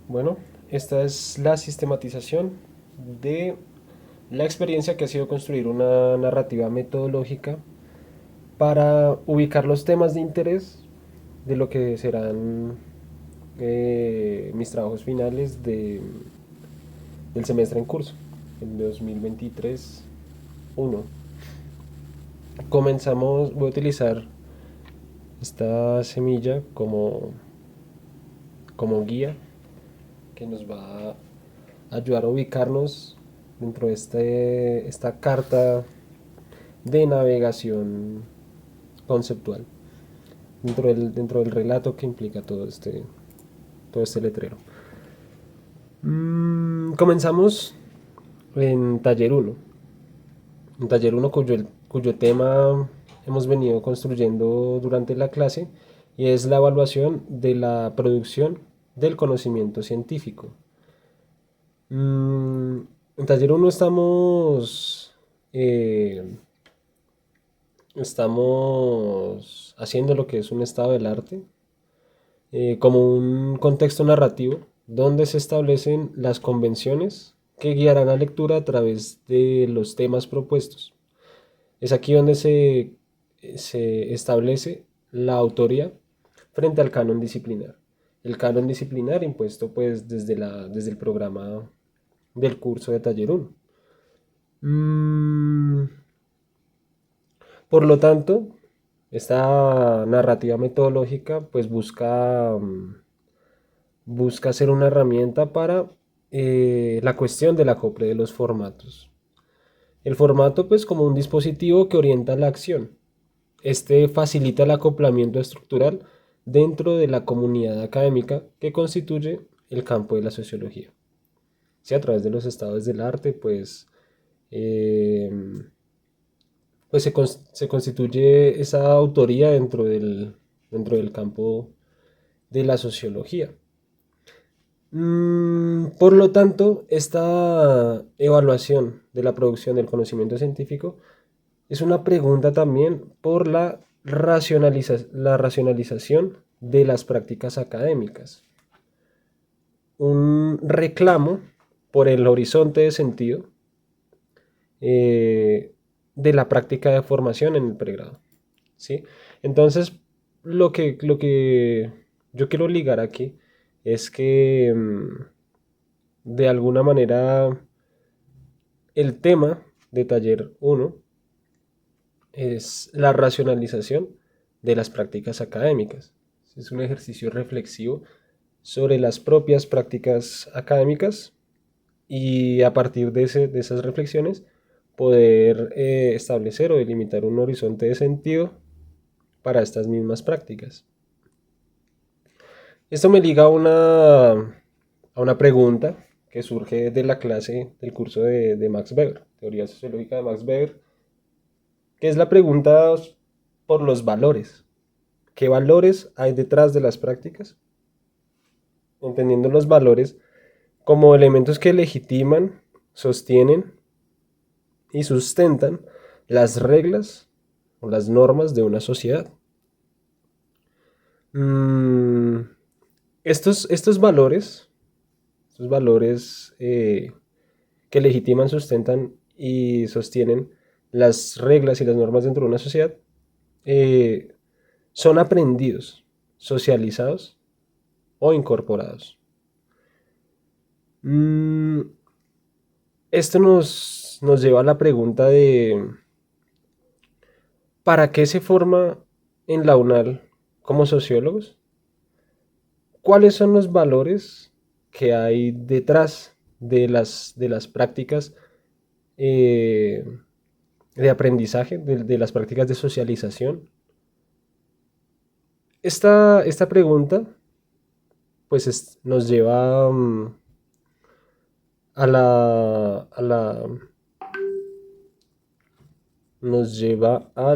Bueno, esta es la sistematización de la experiencia que ha sido construir una narrativa metodológica para ubicar los temas de interés de lo que serán mis trabajos finales del semestre en curso, el 2023-1. Comenzamos, voy a utilizar esta semilla como guía que nos va a ayudar a ubicarnos dentro de esta carta de navegación conceptual, dentro del relato que implica todo este letrero. Comenzamos en taller uno, un taller uno cuyo tema hemos venido construyendo durante la clase y es la evaluación de la producción del conocimiento científico. En taller uno estamos haciendo lo que es un estado del arte, como un contexto narrativo donde se establecen las convenciones que guiarán la lectura a través de los temas propuestos. Es aquí donde se establece la autoría frente al canon disciplinar. El canon disciplinar impuesto pues desde el programa del curso de taller 1. Por lo tanto, esta narrativa metodológica pues busca ser una herramienta para la cuestión del acople de los formatos. El formato pues como un dispositivo que orienta la acción. Este facilita el acoplamiento estructural dentro de la comunidad académica que constituye el campo de la sociología. Sí, a través de los estados del arte, eh, se constituye esa autoría dentro del campo de la sociología. Por lo tanto, esta evaluación de la producción del conocimiento científico es una pregunta también por la racionalización de las prácticas académicas, un reclamo por el horizonte de sentido eh, de la práctica de formación en el pregrado. ¿Sí? Entonces, lo que yo quiero ligar aquí es que de alguna manera el tema de taller uno es la racionalización de las prácticas académicas. Es un ejercicio reflexivo sobre las propias prácticas académicas y a partir de esas reflexiones poder establecer o delimitar un horizonte de sentido para estas mismas prácticas. Esto me liga a una pregunta que surge de la clase del curso de Max Weber, Teoría Sociológica de Max Weber, que es la pregunta por los valores. ¿Qué valores hay detrás de las prácticas? Entendiendo los valores como elementos que legitiman, sostienen y sustentan las reglas o las normas de una sociedad. Mm, estos valores que legitiman, sustentan y sostienen las reglas y las normas dentro de una sociedad, eh, son aprendidos, socializados o incorporados. Mm, Esto nos lleva a la pregunta de ¿para qué se forma en la UNAL como sociólogos? ¿Cuáles son los valores que hay detrás de las prácticas eh, de aprendizaje, de las prácticas de socialización? Esta pregunta pues nos lleva a la, a la, nos lleva a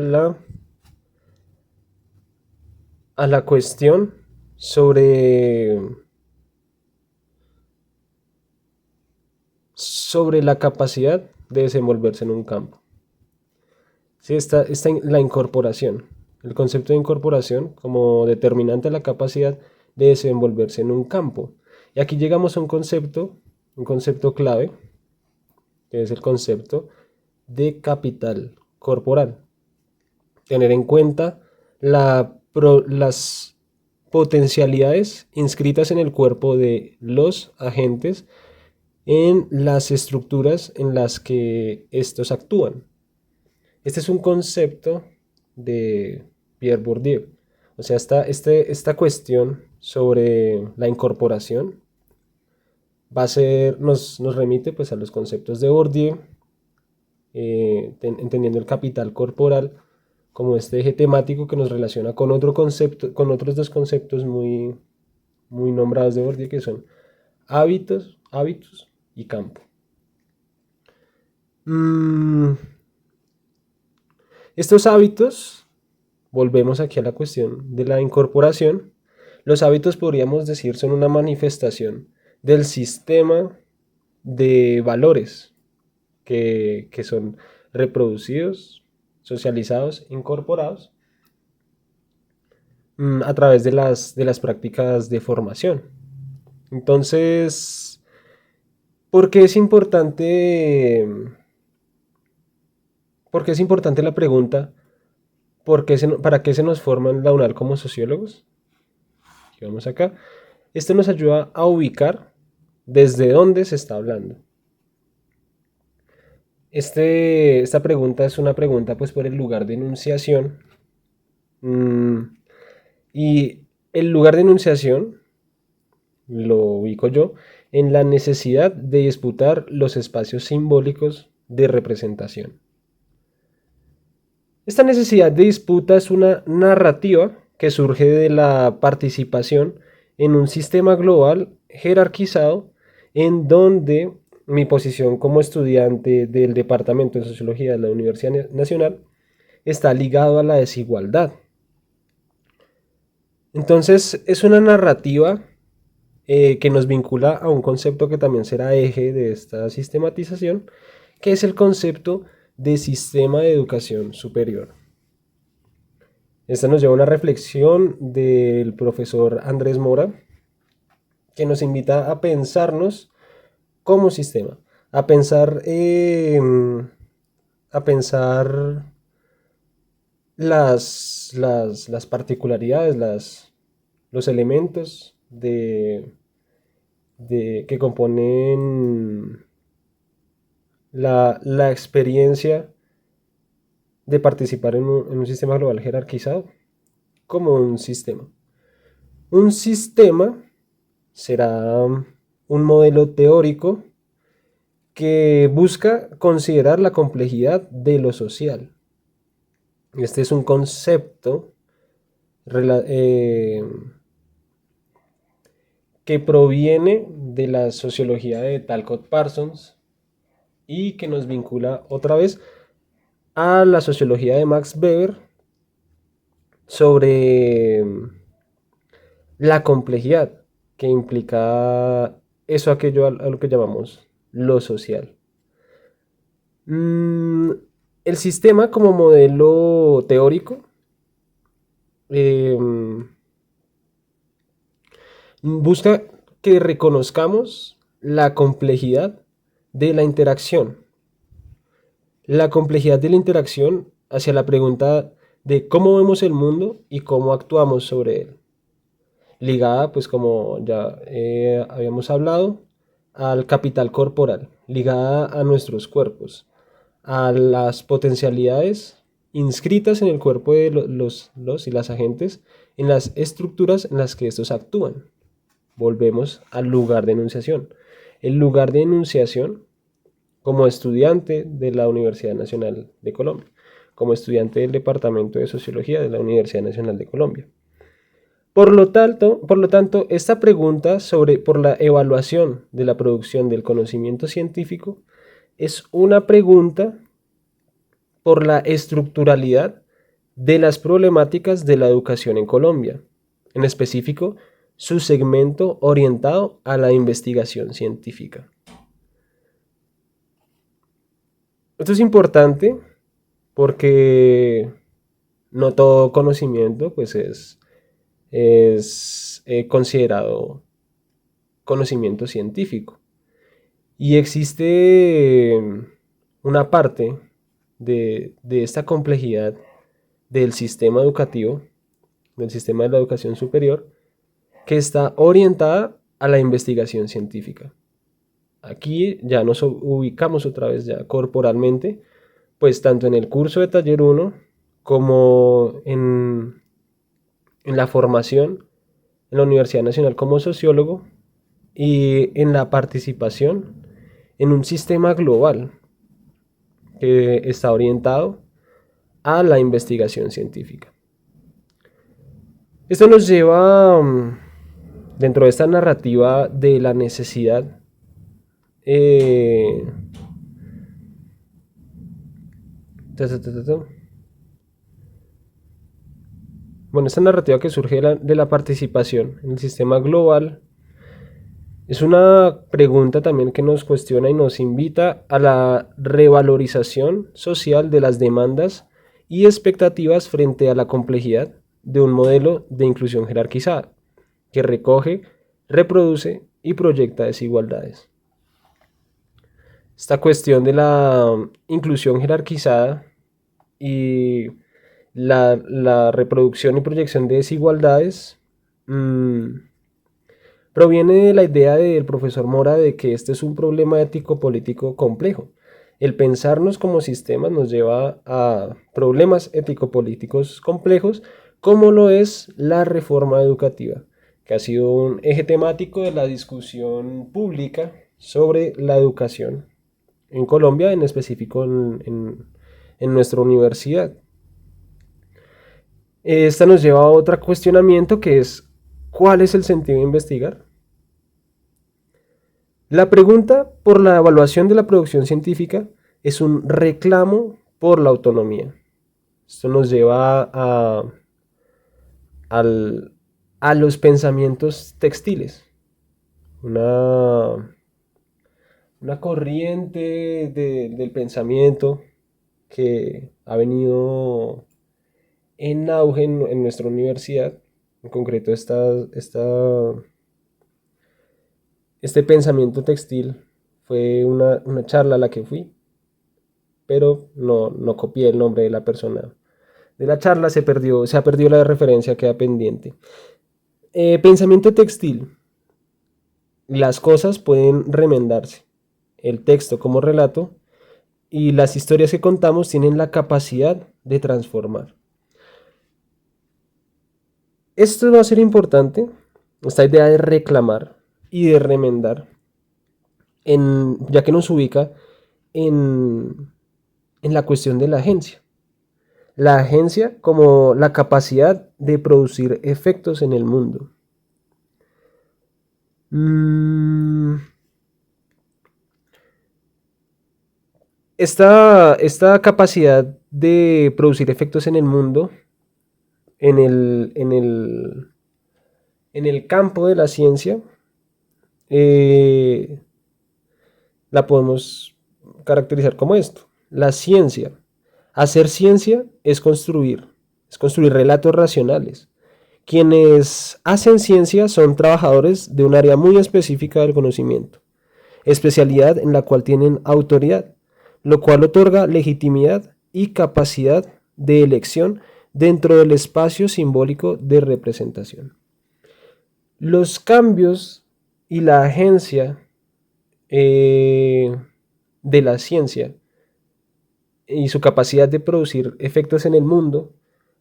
la cuestión sobre la capacidad de desenvolverse en un campo. Sí, la incorporación, el concepto de incorporación como determinante de la capacidad de desenvolverse en un campo. Y aquí llegamos a un concepto clave, que es el concepto de capital corporal. Tener en cuenta las potencialidades inscritas en el cuerpo de los agentes en las estructuras en las que estos actúan. Este es un concepto de Pierre Bourdieu. O sea, esta cuestión sobre la incorporación nos remite pues, a los conceptos de Bourdieu, entendiendo el capital corporal como este eje temático que nos relaciona con otro concepto, con otros dos conceptos muy nombrados de Bourdieu, que son hábitos y campo. Estos hábitos, volvemos aquí a la cuestión de la incorporación. Los hábitos, podríamos decir, son una manifestación del sistema de valores que son reproducidos, socializados, incorporados a través de las prácticas de formación. Entonces, ¿por qué es importante, por qué es importante la pregunta? ¿Para qué se nos forma en la UNAL como sociólogos? Aquí vamos acá. Esto nos ayuda a ubicar desde dónde se está hablando. Esta pregunta es una pregunta pues por el lugar de enunciación. Y el lugar de enunciación lo ubico yo en la necesidad de disputar los espacios simbólicos de representación. Esta necesidad de disputa es una narrativa que surge de la participación en un sistema global jerarquizado en donde mi posición como estudiante del Departamento de Sociología de la Universidad Nacional está ligado a la desigualdad. Entonces es una narrativa que nos vincula a un concepto que también será eje de esta sistematización, que es el concepto de sistema de educación superior. Esta nos lleva a una reflexión del profesor Andrés Mora, que nos invita a pensarnos como sistema, a pensar las particularidades, los elementos que componen la experiencia de participar en un sistema global jerarquizado como un sistema. Un sistema será un modelo teórico que busca considerar la complejidad de lo social. Este es un concepto que proviene de la sociología de Talcott Parsons y que nos vincula otra vez a la sociología de Max Weber sobre la complejidad que implica aquello a lo que llamamos lo social. El sistema como modelo teórico eh, busca que reconozcamos la complejidad de la interacción. La complejidad de la interacción hacia la pregunta de cómo vemos el mundo y cómo actuamos sobre él. Ligada, pues como ya habíamos hablado, al capital corporal, ligada a nuestros cuerpos, a las potencialidades inscritas en el cuerpo de los y las agentes, en las estructuras en las que estos actúan. Volvemos al lugar de enunciación. El lugar de enunciación como estudiante de la Universidad Nacional de Colombia, como estudiante del Departamento de Sociología de la Universidad Nacional de Colombia. Por lo tanto, esta pregunta por la evaluación de la producción del conocimiento científico es una pregunta por la estructuralidad de las problemáticas de la educación en Colombia, en específico su segmento orientado a la investigación científica. Esto es importante porque no todo conocimiento pues es considerado conocimiento científico. Y existe una parte de esta complejidad del sistema educativo, del sistema de la educación superior, que está orientada a la investigación científica. Aquí ya nos ubicamos otra vez ya corporalmente, pues tanto en el curso de taller 1 como en la formación en la Universidad Nacional como sociólogo y en la participación en un sistema global que está orientado a la investigación científica. Esto nos lleva, dentro de esta narrativa de la necesidad eh, bueno, esta narrativa que surge de la participación en el sistema global es una pregunta también que nos cuestiona y nos invita a la revalorización social de las demandas y expectativas frente a la complejidad de un modelo de inclusión jerarquizada que recoge, reproduce y proyecta desigualdades. Esta cuestión de la inclusión jerarquizada y la reproducción y proyección de desigualdades proviene de la idea del profesor Mora de que este es un problema ético-político complejo. El pensarnos como sistemas nos lleva a problemas ético-políticos complejos, como lo es la reforma educativa, que ha sido un eje temático de la discusión pública sobre la educación en Colombia, en específico en nuestra universidad. Esta nos lleva a otro cuestionamiento que es, ¿cuál es el sentido de investigar? La pregunta por la evaluación de la producción científica es un reclamo por la autonomía. Esto nos lleva al- a los pensamientos textiles, una, una corriente del pensamiento que ha venido en auge en nuestra universidad, en concreto este pensamiento textil fue una charla a la que fui, pero no copié el nombre de la persona. De la charla se ha perdido la referencia, queda pendiente. Pensamiento textil. Las cosas pueden remendarse. El texto como relato y las historias que contamos tienen la capacidad de transformar. Esto va a ser importante, esta idea de reclamar y de remendar, ya que nos ubica en, en la cuestión de la agencia. La agencia como la capacidad de producir efectos en el mundo. Mm, esta capacidad de producir efectos en el mundo, en el campo de la ciencia, eh, la podemos caracterizar como esto. La ciencia. Hacer ciencia es construir relatos racionales. Quienes hacen ciencia son trabajadores de un área muy específica del conocimiento, especialidad en la cual tienen autoridad, lo cual otorga legitimidad y capacidad de elección dentro del espacio simbólico de representación. Los cambios y la agencia eh, de la ciencia y su capacidad de producir efectos en el mundo,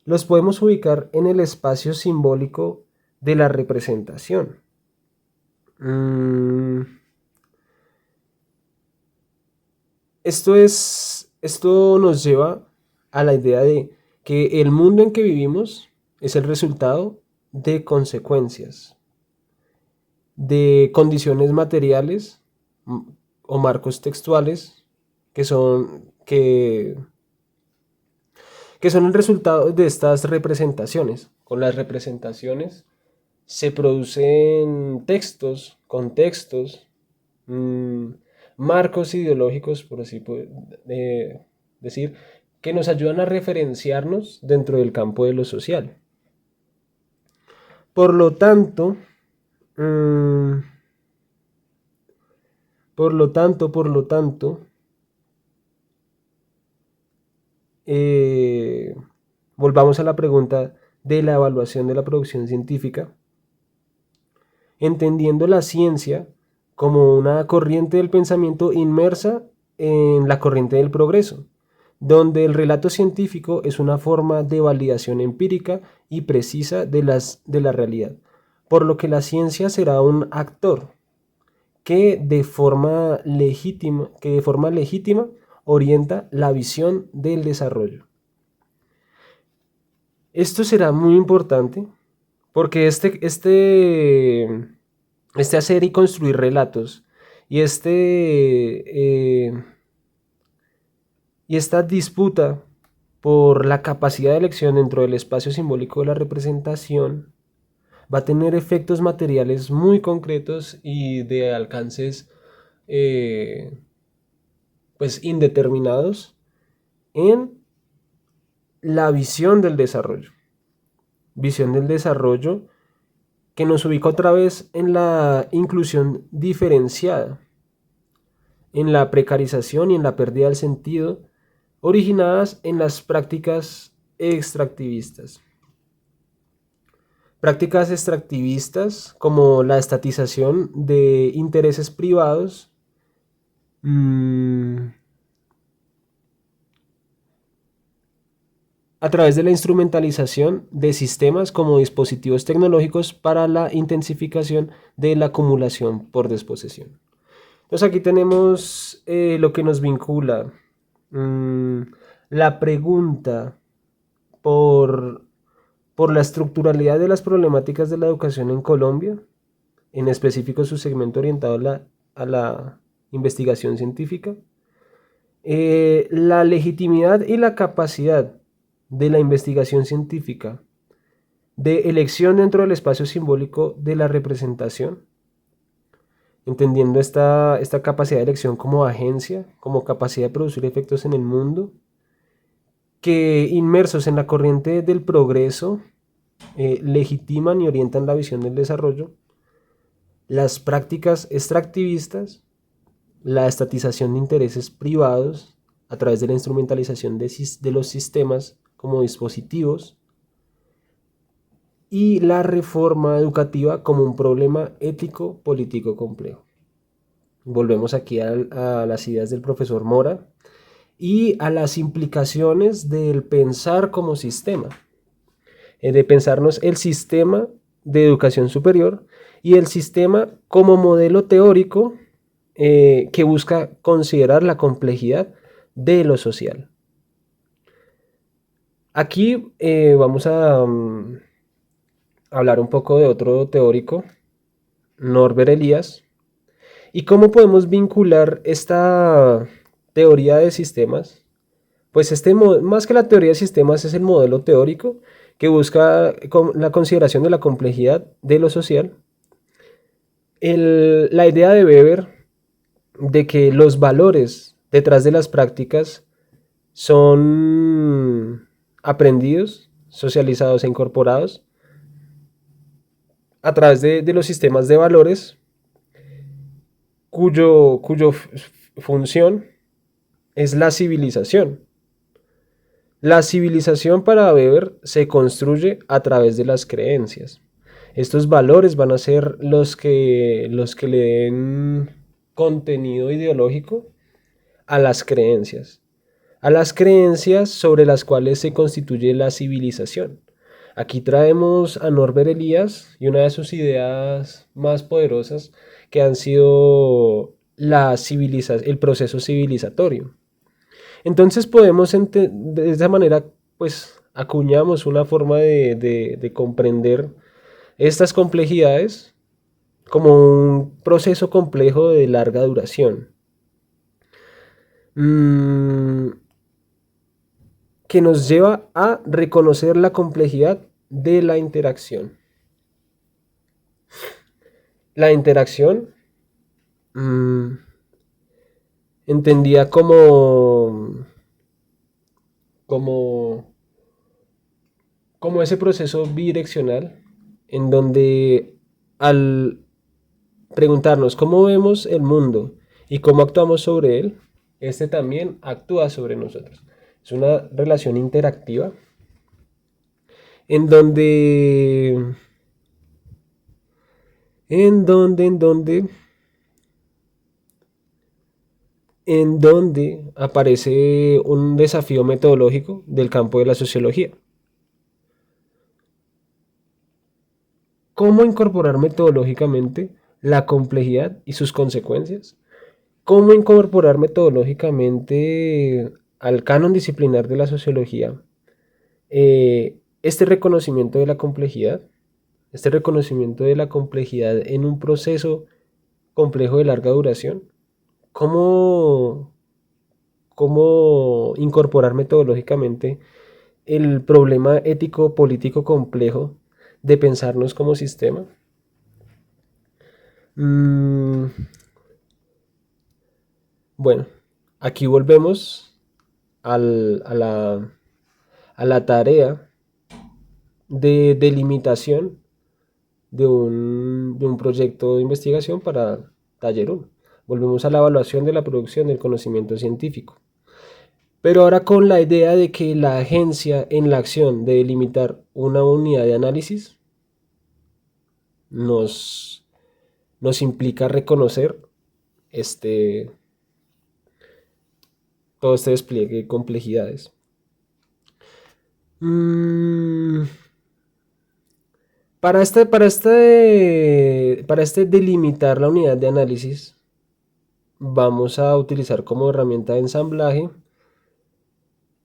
los podemos ubicar en el espacio simbólico de la representación. Mm, esto nos lleva a la idea de que el mundo en que vivimos es el resultado de consecuencias, de condiciones materiales o marcos textuales que son el resultado de estas representaciones. Con las representaciones se producen textos, contextos, mmm, marcos ideológicos, por así decir, que nos ayudan a referenciarnos dentro del campo de lo social. Por lo tanto, mmm, Por lo tanto, eh, volvamos a la pregunta de la evaluación de la producción científica, entendiendo la ciencia como una corriente del pensamiento inmersa en la corriente del progreso, donde el relato científico es una forma de validación empírica y precisa de la realidad, por lo que la ciencia será un actor que de forma legítima orienta la visión del desarrollo. Esto será muy importante porque este hacer y construir relatos y y esta disputa por la capacidad de elección dentro del espacio simbólico de la representación va a tener efectos materiales muy concretos y de alcances eh, pues indeterminados en la visión del desarrollo que nos ubica otra vez en la inclusión diferenciada, en la precarización y en la pérdida del sentido originadas en las prácticas extractivistas. Prácticas extractivistas como la estatización de intereses privados, mmm, a través de la instrumentalización de sistemas como dispositivos tecnológicos para la intensificación de la acumulación por desposesión. Entonces aquí tenemos lo que nos vincula, mmm, la pregunta por, por la estructuralidad de las problemáticas de la educación en Colombia, en específico su segmento orientado a la investigación científica, la legitimidad y la capacidad de la investigación científica, de elección dentro del espacio simbólico de la representación, entendiendo esta capacidad de elección como agencia, como capacidad de producir efectos en el mundo, que inmersos en la corriente del progreso, legitiman y orientan la visión del desarrollo, las prácticas extractivistas, la estatización de intereses privados a través de la instrumentalización de los sistemas como dispositivos y la reforma educativa como un problema ético político complejo. Volvemos aquí a las ideas del profesor Mora y a las implicaciones del pensar como sistema, de pensarnos el sistema de educación superior y el sistema como modelo teórico que busca considerar la complejidad de lo social. Aquí vamos a hablar un poco de otro teórico, Norbert Elias, y cómo podemos vincular esta teoría de sistemas. Pues más que la teoría de sistemas es el modelo teórico que busca la consideración de la complejidad de lo social. La idea de Weber de que los valores detrás de las prácticas son aprendidos, socializados e incorporados a través de los sistemas de valores cuyo función es la civilización. La civilización para Weber se construye a través de las creencias. Estos valores van a ser los que le den contenido ideológico a las creencias sobre las cuales se constituye la civilización. Aquí traemos a Norbert Elias y una de sus ideas más poderosas que han sido el proceso civilizatorio. Entonces podemos, de esa manera, pues acuñamos una forma de comprender estas complejidades como un proceso complejo de larga duración. Mm, que nos lleva a reconocer la complejidad de la interacción. La interacción entendida como, como ese proceso bidireccional en donde al preguntarnos cómo vemos el mundo y cómo actuamos sobre él, este también actúa sobre nosotros. Es una relación interactiva en donde, en donde aparece un desafío metodológico del campo de la sociología. ¿Cómo incorporar metodológicamente la complejidad y sus consecuencias? ¿Cómo incorporar metodológicamente al canon disciplinar de la sociología este reconocimiento de la complejidad? Este reconocimiento de la complejidad en un proceso complejo de larga duración. ¿Cómo, cómo incorporar metodológicamente el problema ético político complejo de pensarnos como sistema? Mm, bueno, aquí volvemos al- a la, a la tarea de delimitación de un proyecto de investigación para taller 1. Volvemos a la evaluación de la producción del conocimiento científico. Pero ahora con la idea de que la agencia en la acción de delimitar una unidad de análisis nos, nos implica reconocer este, todo este despliegue de complejidades. Mm, para este delimitar la unidad de análisis, vamos a utilizar como herramienta de ensamblaje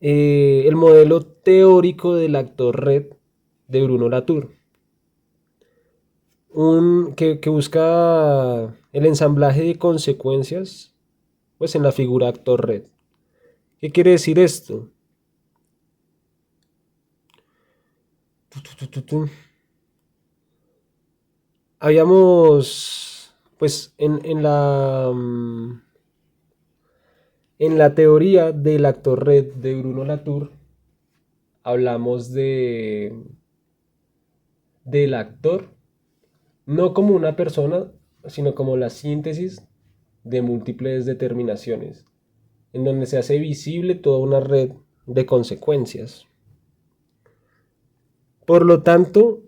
el modelo teórico del actor red de Bruno Latour, que busca el ensamblaje de consecuencias pues, en la figura actor red. ¿Qué quiere decir esto? Habíamos, pues en la teoría del actor red de Bruno Latour, hablamos del actor no como una persona, sino como la síntesis de múltiples determinaciones, en donde se hace visible toda una red de consecuencias. Por lo tanto,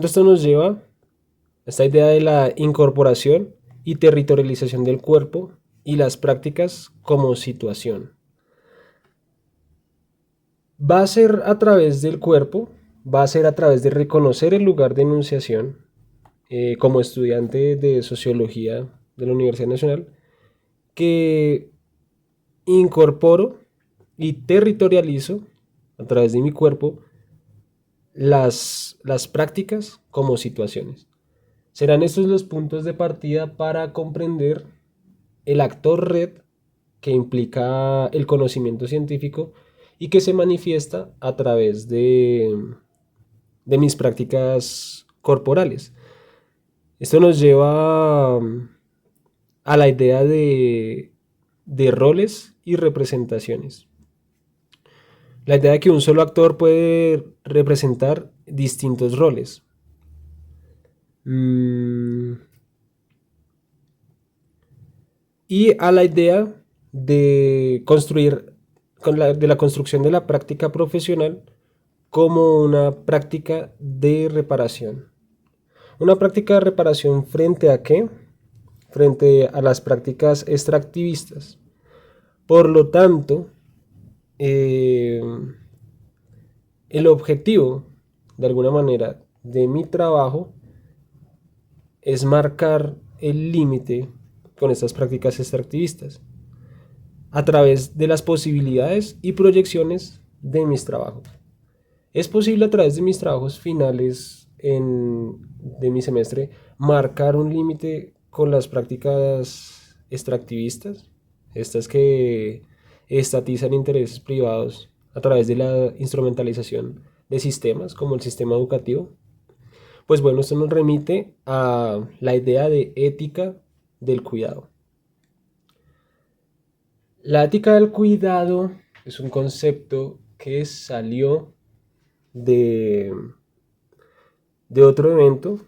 esto nos lleva a esta idea de la incorporación y territorialización del cuerpo y las prácticas como situación. Va a ser a través del cuerpo, va a ser a través de reconocer el lugar de enunciación como estudiante de sociología de la Universidad Nacional, que incorporo y territorializo a través de mi cuerpo las prácticas como situaciones. Serán estos los puntos de partida para comprender el actor red que implica el conocimiento científico y que se manifiesta a través de mis prácticas corporales. Esto nos lleva a la idea de roles y representaciones. La idea de que un solo actor puede representar distintos roles. Mm, y a la idea de construir, de la construcción de la práctica profesional como una práctica de reparación. Una práctica de reparación frente a qué? Frente a las prácticas extractivistas. Por lo tanto, eh, el objetivo, de alguna manera, de mi trabajo es marcar el límite con estas prácticas extractivistas a través de las posibilidades y proyecciones de mis trabajos. Es posible a través de mis trabajos finales de mi semestre marcar un límite con las prácticas extractivistas, estas que estatizan intereses privados a través de la instrumentalización de sistemas como el sistema educativo. Pues bueno, esto nos remite a la idea de ética del cuidado. La ética del cuidado es un concepto que salió de, de otro evento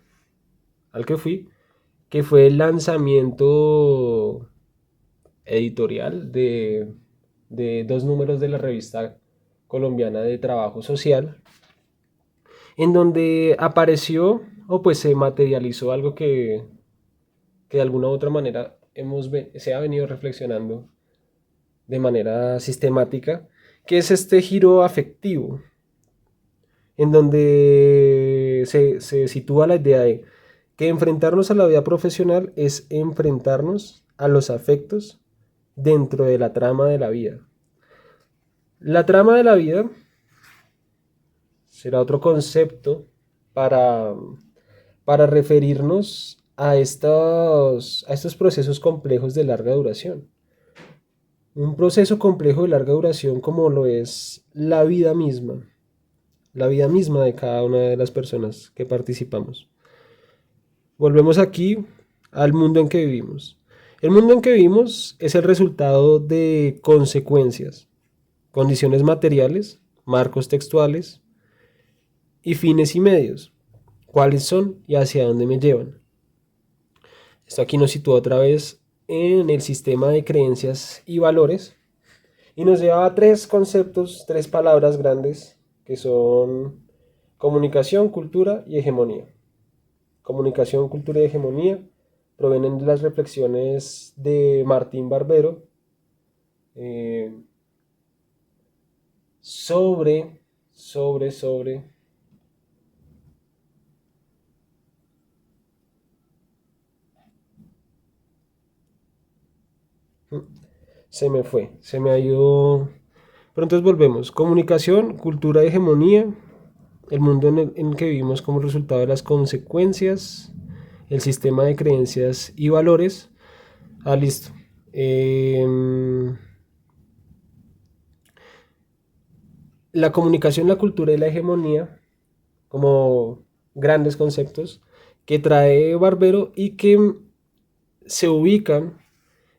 al que fue el lanzamiento editorial de dos números de la revista colombiana de trabajo social, en donde apareció o pues se materializó algo que de alguna u otra manera se ha venido reflexionando de manera sistemática, que es este giro afectivo, en donde se sitúa la idea de que enfrentarnos a la vida profesional es enfrentarnos a los afectos dentro de la trama de la vida. La trama de la vida será otro concepto para, para referirnos a estos procesos complejos de larga duración. Un proceso complejo de larga duración como lo es la vida misma de cada una de las personas que participamos. Volvemos aquí al mundo en que vivimos. El mundo en que vivimos es el resultado de consecuencias, condiciones materiales, marcos textuales y fines y medios. ¿Cuáles son y hacia dónde me llevan? Esto aquí nos sitúa otra vez en el sistema de creencias y valores y nos lleva a tres conceptos, tres palabras grandes que son comunicación, cultura y hegemonía. Comunicación, cultura y hegemonía provienen de las reflexiones de Martín Barbero eh, sobre, sobre. Se me fue, se me ha ido. Pero entonces volvemos. Comunicación, cultura y hegemonía. El mundo en el que vivimos como resultado de las consecuencias. El sistema de creencias y valores. Ah, listo. La comunicación, la cultura y la hegemonía como grandes conceptos que trae Barbero y que se ubican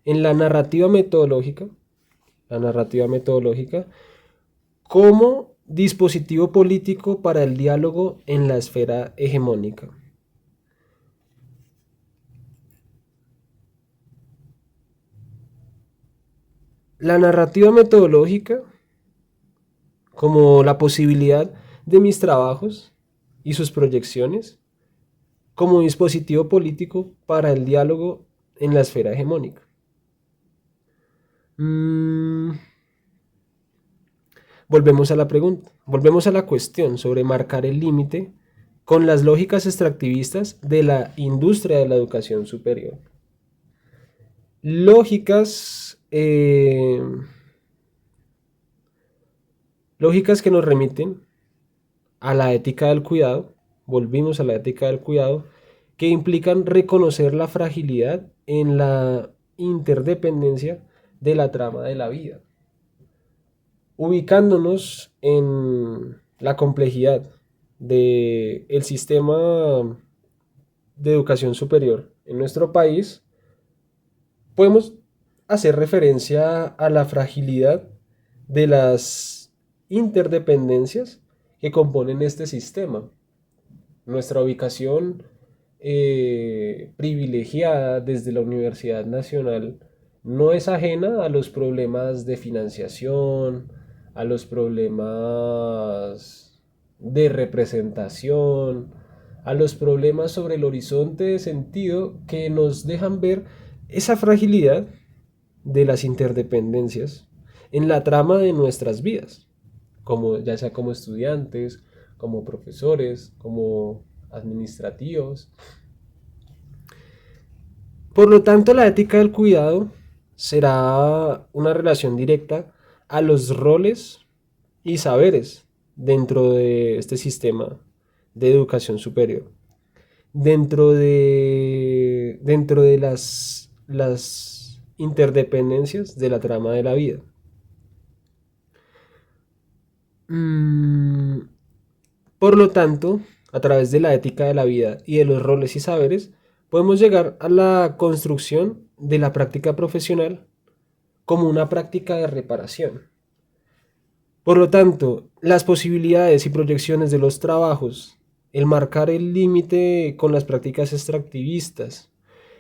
en la narrativa metodológica como dispositivo político para el diálogo en la esfera hegemónica. La narrativa metodológica como la posibilidad de mis trabajos y sus proyecciones como dispositivo político para el diálogo en la esfera hegemónica. Volvemos a la pregunta, volvemos a la cuestión sobre marcar el límite con las lógicas extractivistas de la industria de la educación superior. Lógicas, lógicas que nos remiten a la ética del cuidado, volvimos a la ética del cuidado, que implican reconocer la fragilidad en la interdependencia de la trama de la vida, ubicándonos en la complejidad del sistema de educación superior en nuestro país, podemos hacer referencia a la fragilidad de las interdependencias que componen este sistema. Nuestra ubicación privilegiada desde la Universidad Nacional no es ajena a los problemas de financiación, a los problemas de representación, a los problemas sobre el horizonte de sentido que nos dejan ver esa fragilidad de las interdependencias en la trama de nuestras vidas, como, ya sea como estudiantes, como profesores, como administrativos. Por lo tanto, la ética del cuidado será una relación directa a los roles y saberes dentro de este sistema de educación superior. Dentro de las interdependencias de la trama de la vida. Por lo tanto, a través de la ética de la vida y de los roles y saberes, podemos llegar a la construcción de la práctica profesional como una práctica de reparación. Por lo tanto, las posibilidades y proyecciones de los trabajos el marcar el límite con las prácticas extractivistas,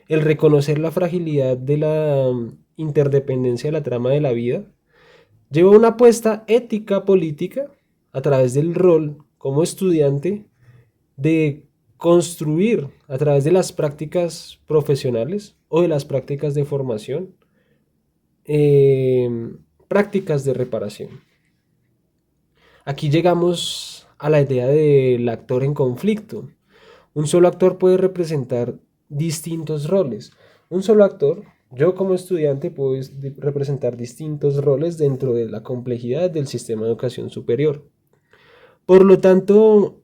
el reconocer la fragilidad de la interdependencia de la trama de la vida, lleva una apuesta ética política a través del rol como estudiante de construir a través de las prácticas profesionales o de las prácticas de formación, eh, prácticas de reparación. Aquí llegamos a la idea del actor en conflicto. Un solo actor puede representar distintos roles. Un solo actor, yo como estudiante, puedo representar distintos roles dentro de la complejidad del sistema de educación superior. Por lo tanto,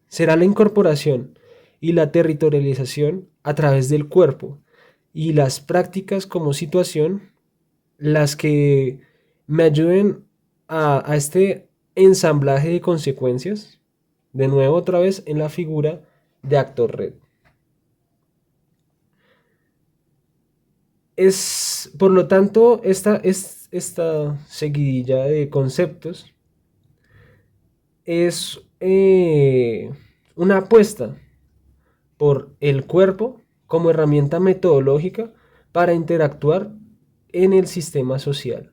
será la incorporación y la territorialización a través del cuerpo y las prácticas como situación las que me ayuden a este ensamblaje de consecuencias, de nuevo otra vez en la figura de actor red. Por lo tanto, esta seguidilla de conceptos es una apuesta por el cuerpo como herramienta metodológica para interactuar en el sistema social.